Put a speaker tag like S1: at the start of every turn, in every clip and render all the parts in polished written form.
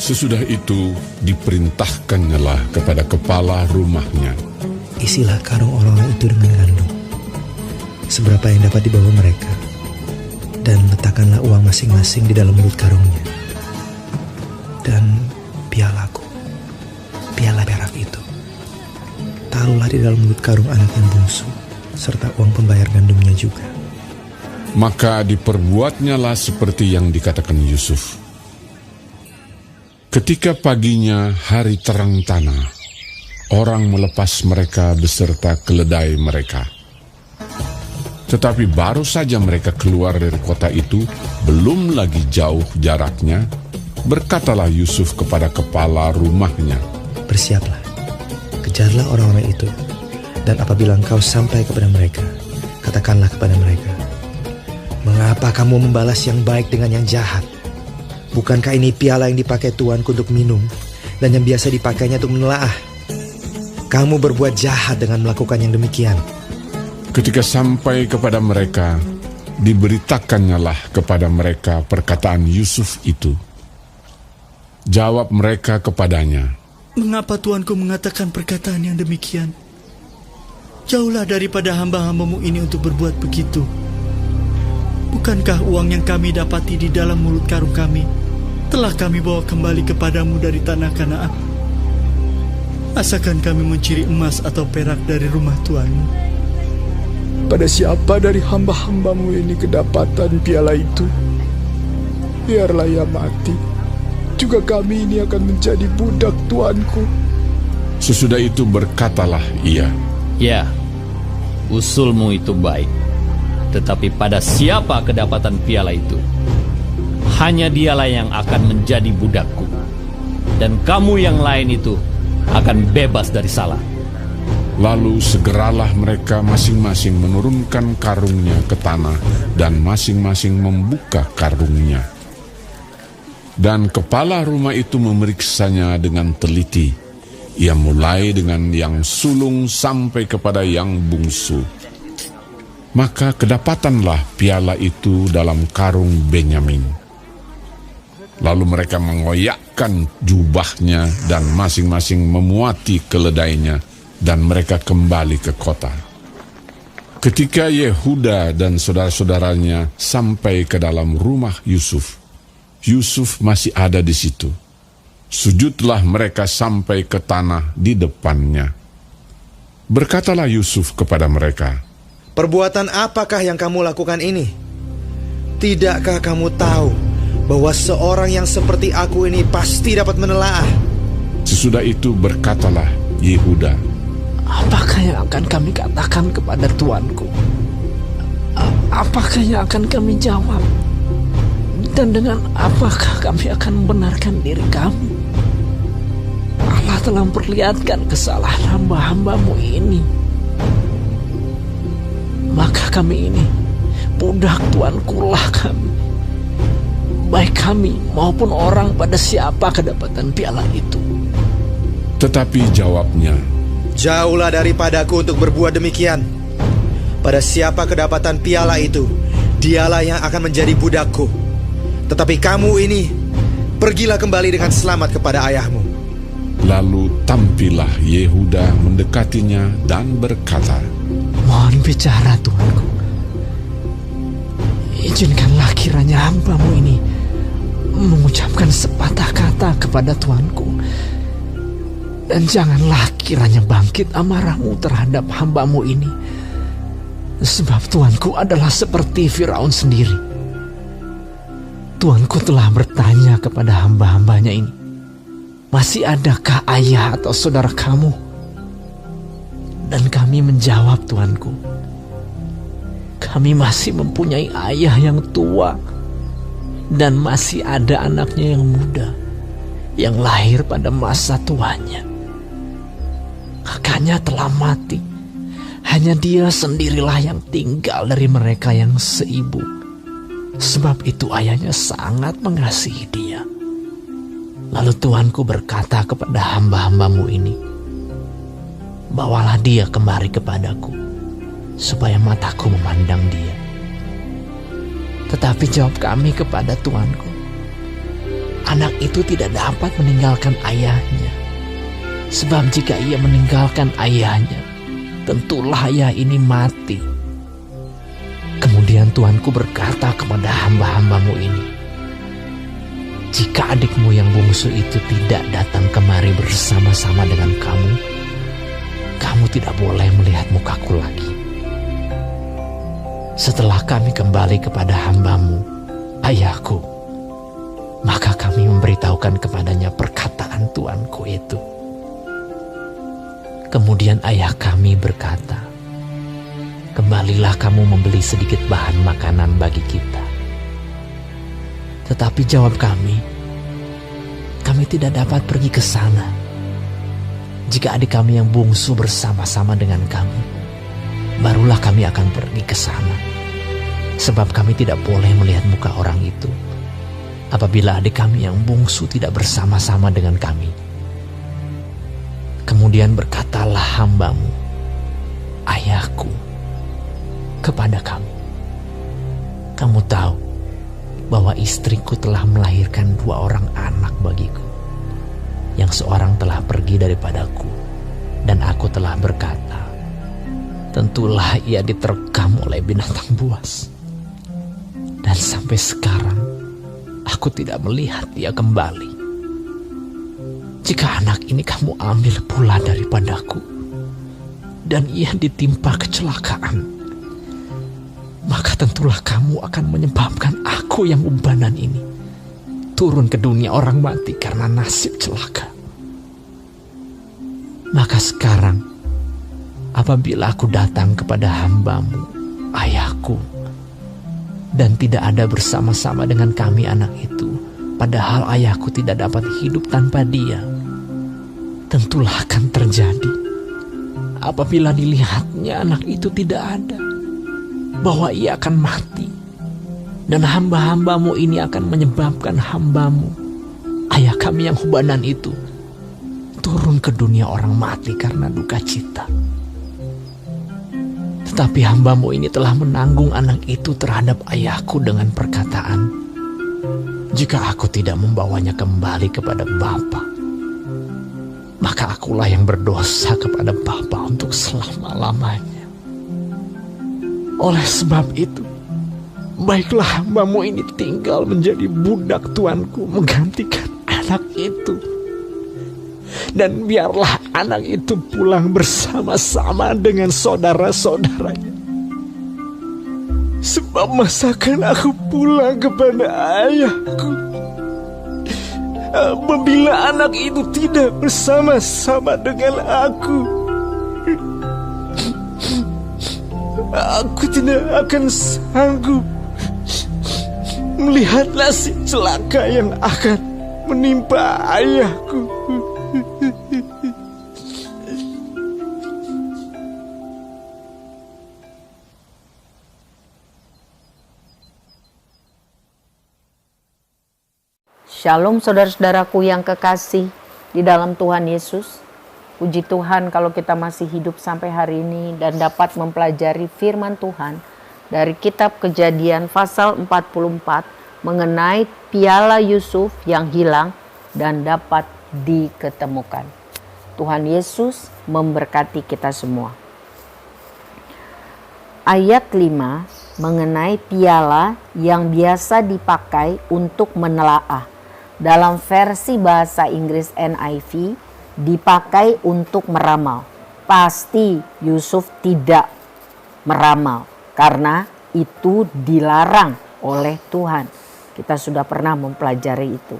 S1: Sesudah itu diperintahkannyalah kepada kepala rumahnya,
S2: isilah karung orang-orang itu dengan gandum, seberapa yang dapat dibawa mereka, dan letakkanlah uang masing-masing di dalam mulut karungnya. Dan pialaku, piala perak itu, taruhlah di dalam mulut karung anak yang bungsu, serta uang pembayar gandumnya juga.
S1: Maka diperbuatnyalah seperti yang dikatakan Yusuf. Ketika paginya hari terang tanah, orang melepas mereka beserta keledai mereka. Tetapi baru saja mereka keluar dari kota itu, belum lagi jauh jaraknya, berkatalah Yusuf kepada kepala rumahnya,
S2: bersiaplah, kejarlah orang-orang itu, dan apabila engkau sampai kepada mereka, katakanlah kepada mereka, mengapa kamu membalas yang baik dengan yang jahat? Bukankah ini piala yang dipakai tuanku untuk minum, dan yang biasa dipakainya untuk menelaah? Kamu berbuat jahat dengan melakukan yang demikian.
S1: Ketika sampai kepada mereka, diberitakannya kepada mereka perkataan Yusuf itu. Jawab mereka kepadanya,
S3: mengapa tuanku mengatakan perkataan yang demikian? Jauhlah daripada hamba-hambamu ini untuk berbuat begitu. Bukankah uang yang kami dapati di dalam mulut karung kami telah kami bawa kembali kepadamu dari tanah Kanaan? Asakan kami mencuri emas atau perak dari rumah tuanmu?
S4: Pada siapa dari hamba-hambamu ini kedapatan piala itu? Biarlah ia mati, juga kami ini akan menjadi budak tuanku.
S1: Sesudah itu berkatalah ia,
S5: ya, usulmu itu baik. Tetapi pada siapa kedapatan piala itu, hanya dialah yang akan menjadi budakku, dan kamu yang lain itu akan bebas dari salah.
S1: Lalu segeralah mereka masing-masing menurunkan karungnya ke tanah, dan masing-masing membuka karungnya. Dan kepala rumah itu memeriksanya dengan teliti. Ia mulai dengan yang sulung sampai kepada yang bungsu. Maka kedapatanlah piala itu dalam karung Benyamin. Lalu mereka mengoyakkan jubahnya dan masing-masing memuati keledainya, dan mereka kembali ke kota. Ketika Yehuda dan saudara-saudaranya sampai ke dalam rumah Yusuf, Yusuf masih ada di situ. Sujudlah mereka sampai ke tanah di depannya. Berkatalah Yusuf kepada mereka,
S2: perbuatan apakah yang kamu lakukan ini? Tidakkah kamu tahu bahwa seorang yang seperti aku ini pasti dapat menelaah?
S1: Sesudah itu berkatalah Yehuda,
S6: apakah yang akan kami katakan kepada tuanku? Apakah yang akan kami jawab? Dan dengan apakah kami akan membenarkan diri kami? Allah telah memperlihatkan kesalahan hamba-hambamu ini. Maka kami ini budak tuanku lah kami, baik kami maupun orang pada siapa kedapatan piala itu.
S1: Tetapi jawabnya,
S2: jauhlah daripadaku untuk berbuat demikian. Pada siapa kedapatan piala itu, dialah yang akan menjadi budakku. Tetapi kamu ini, pergilah kembali dengan selamat kepada ayahmu.
S1: Lalu tampillah Yehuda mendekatinya dan berkata,
S6: mohon bicara tuanku. Izinkanlah kiranya hambamu ini mengucapkan sepatah kata kepada tuanku. Dan janganlah kiranya bangkit amarahmu terhadap hambamu ini. Sebab tuanku adalah seperti Firaun sendiri. Tuanku telah bertanya kepada hamba-hambanya ini, masih adakah ayah atau saudara kamu? Dan kami menjawab, tuanku, kami masih mempunyai ayah yang tua, dan masih ada anaknya yang muda, yang lahir pada masa tuanya. Kakaknya telah mati, hanya dia sendirilah yang tinggal dari mereka yang seibu. Sebab itu ayahnya sangat mengasihi dia. Lalu tuanku berkata kepada hamba-hambamu ini, bawalah dia kemari kepadaku, supaya mataku memandang dia. Tetapi jawab kami kepada tuanku, anak itu tidak dapat meninggalkan ayahnya. Sebab jika ia meninggalkan ayahnya, tentulah ayah ini mati. Kemudian Tuanku berkata kepada hamba-hambamu ini, jika adikmu yang bungsu itu tidak datang kemari bersama-sama dengan kamu, kamu tidak boleh melihat mukaku lagi. Setelah kami kembali kepada hambamu, ayahku, maka kami memberitahukan kepadanya perkataan tuanku itu. Kemudian ayah kami berkata, kembalilah kamu membeli sedikit bahan makanan bagi kita. Tetapi jawab kami tidak dapat pergi ke sana. Jika adik kami yang bungsu bersama-sama dengan kami, barulah kami akan pergi ke sana. Sebab kami tidak boleh melihat muka orang itu apabila adik kami yang bungsu tidak bersama-sama dengan kami. Kemudian berkatalah hambamu, ayahku, kepada kami, kamu tahu bahwa istriku telah melahirkan 2 orang anak bagiku, yang seorang telah pergi daripadaku, dan aku telah berkata, tentulah ia diterkam oleh binatang buas. Dan sampai sekarang aku tidak melihat dia kembali. Jika anak ini kamu ambil pula daripadaku, dan ia ditimpa kecelakaan, maka tentulah kamu akan menyebabkan aku yang ubanan ini turun ke dunia orang mati karena nasib celaka. Maka sekarang, apabila aku datang kepada hambamu, ayahku, dan tidak ada bersama-sama dengan kami anak itu, padahal ayahku tidak dapat hidup tanpa dia, tentulah akan terjadi apabila dilihatnya anak itu tidak ada, bahwa ia akan mati. Dan hamba-hambamu ini akan menyebabkan hambamu, ayah kami yang ubanan itu, turun ke dunia orang mati karena duka cita. Tetapi hambamu ini telah menanggung anak itu terhadap ayahku dengan perkataan, jika aku tidak membawanya kembali kepada Bapa, maka akulah yang berdosa kepada Bapa untuk selama-lamanya. Oleh sebab itu, baiklah hambamu ini tinggal menjadi budak tuanku menggantikan anak itu. Dan biarlah anak itu pulang bersama-sama dengan saudara-saudaranya. Sebab masakan aku pulang kepada ayahku apabila anak itu tidak bersama-sama dengan aku? Aku tidak akan sanggup melihat nasib celaka yang akan menimpa ayahku.
S7: Shalom saudara-saudaraku yang kekasih di dalam Tuhan Yesus. Puji Tuhan kalau kita masih hidup sampai hari ini dan dapat mempelajari firman Tuhan dari kitab Kejadian pasal 44 mengenai piala Yusuf yang hilang dan dapat diketemukan. Tuhan Yesus memberkati kita semua. Ayat 5 mengenai piala yang biasa dipakai untuk menelaah. Dalam versi bahasa Inggris NIV dipakai untuk meramal. Pasti Yusuf tidak meramal karena itu dilarang oleh Tuhan. Kita sudah pernah mempelajari itu.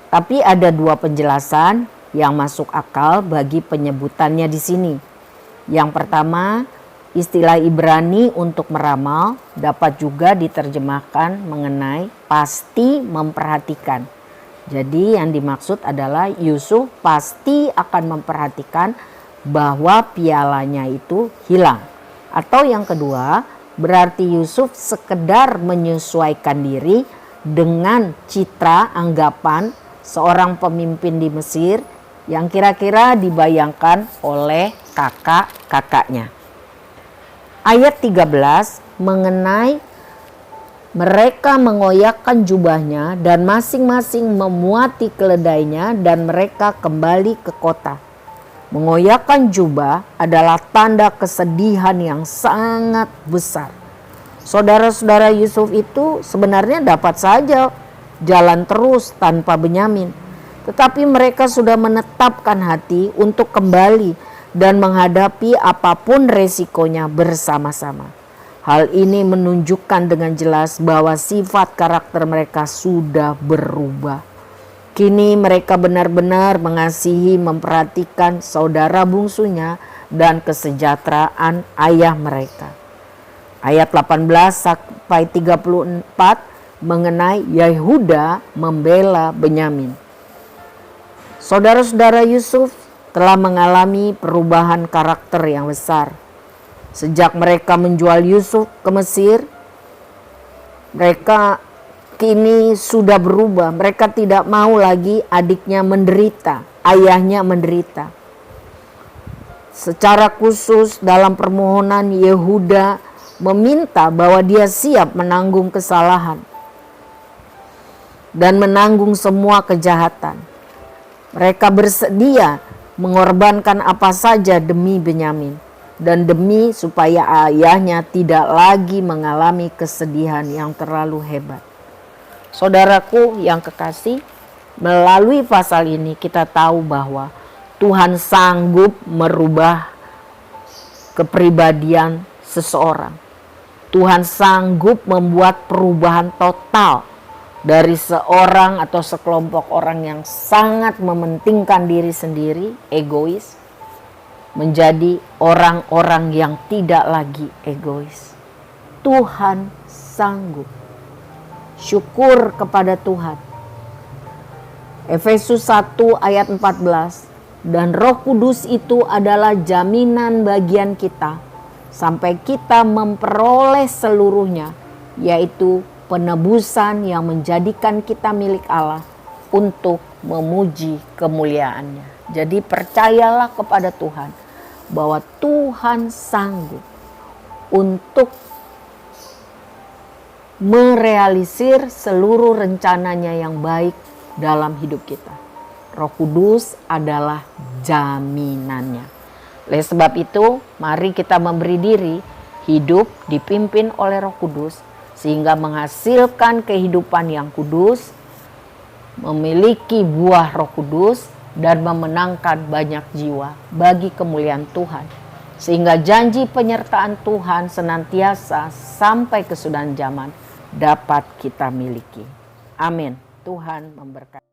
S7: Tapi ada 2 penjelasan yang masuk akal bagi penyebutannya di sini. Yang pertama, istilah Ibrani untuk meramal dapat juga diterjemahkan mengenai pasti memperhatikan. Jadi yang dimaksud adalah Yusuf pasti akan memperhatikan bahwa pialanya itu hilang. Atau yang kedua, berarti Yusuf sekedar menyesuaikan diri dengan citra anggapan seorang pemimpin di Mesir yang kira-kira dibayangkan oleh kakak-kakaknya. Ayat 13 mengenai Mereka mengoyakkan jubahnya dan masing-masing memuati keledainya dan mereka kembali ke kota. Mengoyakkan jubah adalah tanda kesedihan yang sangat besar. Saudara-saudara Yusuf itu sebenarnya dapat saja jalan terus tanpa Benyamin. Tetapi mereka sudah menetapkan hati untuk kembali dan menghadapi apapun resikonya bersama-sama. Hal ini menunjukkan dengan jelas bahwa sifat karakter mereka sudah berubah. Kini mereka benar-benar mengasihi, memperhatikan saudara bungsunya dan kesejahteraan ayah mereka. Ayat 18 sampai 34 mengenai Yehuda membela Benyamin. Saudara-saudara Yusuf telah mengalami perubahan karakter yang besar. Sejak mereka menjual Yusuf ke Mesir, mereka kini sudah berubah. Mereka tidak mau lagi adiknya menderita, ayahnya menderita. Secara khusus dalam permohonan Yehuda meminta bahwa dia siap menanggung kesalahan dan menanggung semua kejahatan. Mereka bersedia mengorbankan apa saja demi Benyamin. Dan demi supaya ayahnya tidak lagi mengalami kesedihan yang terlalu hebat. Saudaraku yang kekasih, melalui pasal ini kita tahu bahwa Tuhan sanggup merubah kepribadian seseorang. Tuhan sanggup membuat perubahan total dari seorang atau sekelompok orang yang sangat mementingkan diri sendiri, egois, menjadi orang-orang yang tidak lagi egois. Tuhan sanggup. Syukur kepada Tuhan. Efesus 1 ayat 14. Dan Roh Kudus itu adalah jaminan bagian kita sampai kita memperoleh seluruhnya, yaitu penebusan yang menjadikan kita milik Allah untuk memuji kemuliaannya. Jadi percayalah kepada Tuhan bahwa Tuhan sanggup untuk merealisir seluruh rencananya yang baik dalam hidup kita. Roh Kudus adalah jaminannya. Oleh sebab itu, mari kita memberi diri hidup dipimpin oleh Roh Kudus sehingga menghasilkan kehidupan yang kudus, memiliki buah Roh Kudus, dan memenangkan banyak jiwa bagi kemuliaan Tuhan. Sehingga janji penyertaan Tuhan senantiasa sampai kesudahan zaman dapat kita miliki. Amin. Tuhan memberkati.